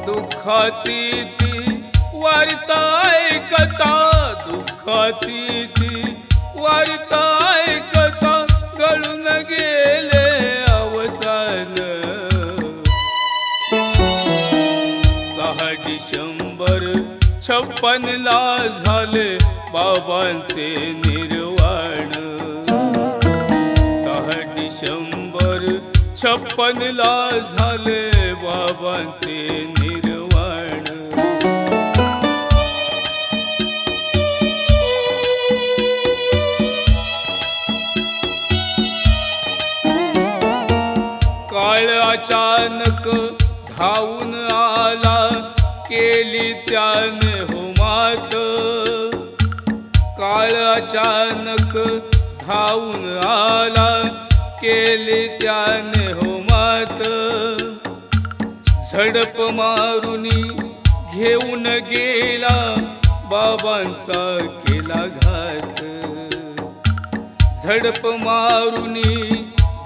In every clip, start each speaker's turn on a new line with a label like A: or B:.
A: दुःखाची ती वार्ता ऐकता, दुःखाची ती वार्ता ऐकता गळून गेले अवसान. 6 डिसेंबर 56 झाले बाबांचे निर्वाण. 6 डिसेंबर 56 झाले बाबांचे निर्वाण. काळ अचानक धावून आला, केली त्याने हो मात. काळ अचानक धावून आला, केली त्याने हो मात. झडप मारुनी घेऊन गेला, बाबांचा केला घात. झडप मारुनी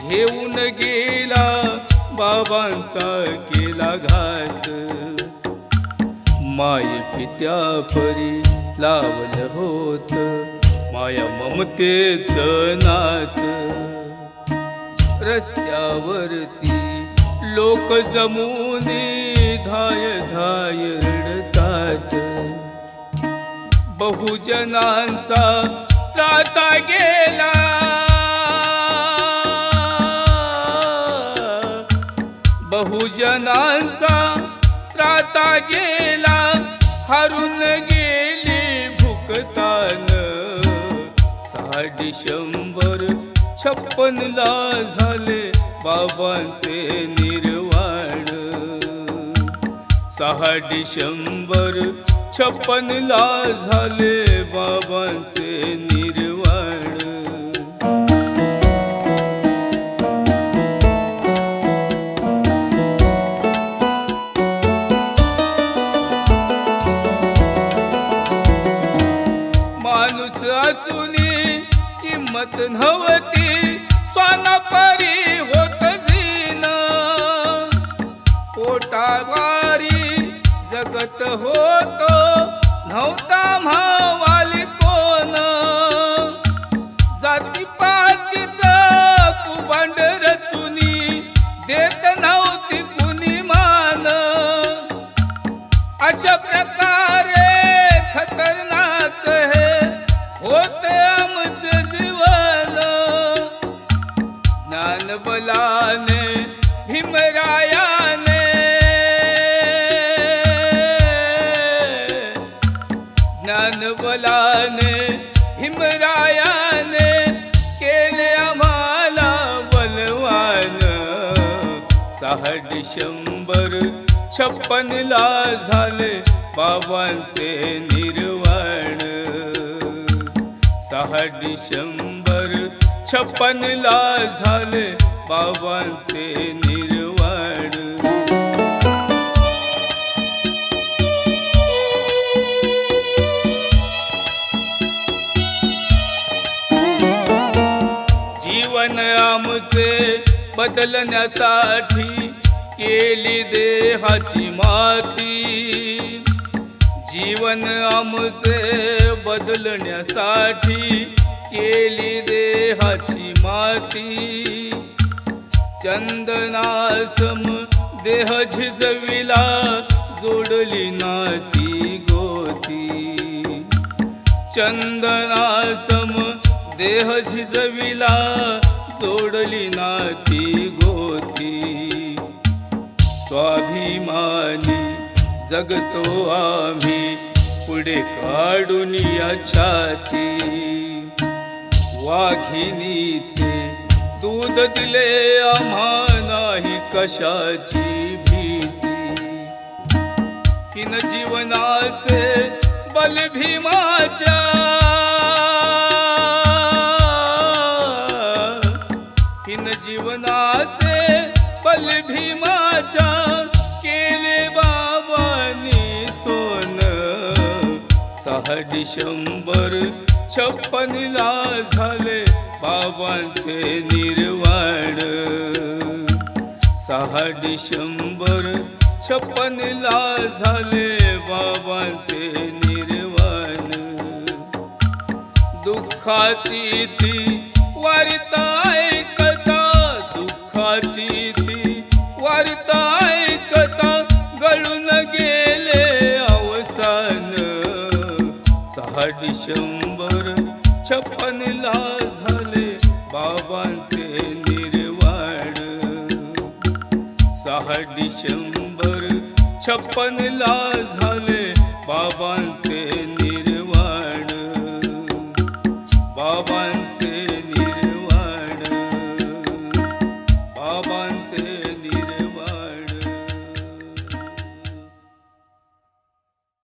A: घेऊन गेला, बाबांचा केला घात. माये पित्या परी लावलं होत माया ममतेचं नात. रस्त्यावरती लोक जमुनी धाय धाय रडतात. बहुजनांचा त्राता गेला, बहुजनांचा त्राता गेला. हरून गेली भुकतान. 6 डिसेंबर 56 झाले बाबांचे निर्वाण. 6 डिसेंबर 56 झाले बाबांचे निर्वाण. माणूस असूनी किंमत नव्हती, स्वानापरी होत जीन. पोटावारी जगत होतो, नव्हता म्हावाली कोण. जातीपातीचं कुभांड रचुनी देत नव्हती कुणी मान. अशा प्रकारे खतरनाक हे होते आमचं जीवन. ज्ञानबलाने भीमरायाने, ज्ञानबलाने भीमरायाने केले आम्हाला बलवान. 6 डिसेंबर 56 झाले बाबांचे निर्वाण. 6 डिसेंबर 56 झाले बाबांचे निर्वाण. जीवन आमचे बदलण्यासाठी केली देहाची माती. जीवन आमचे बदलण्यासाठी केली देहाची माती. चंदनासम देह झिजविला जोडली नाती गोती. चंदनासम देह झिजविला जोडली नाती गोती. स्वाभिमानी जगतो आम्ही पुढे काढून या छाती. वाघिणीचे दूध दिले आम्हा नाही कशाची भीती. हिन जीवनाचे बल भीमाच्या, हिन जीवनाचे बल भीमाच्या केले बाबांनी सोन. 6 डिसेंबर 56ला झाले बाबांचे निर्वाण. 6 डिसेंबर 56ला झाले बाबांचे निर्वाण. दुःखाची ती वार्ता ऐकता, दुःखाची ती वार्ता ऐकता गळून गेले अवसान. 6 डिसेंबर 56ला झाले बाबांचे निर्वाण. 6 डिसेंबर 56ला झाले बाबांचे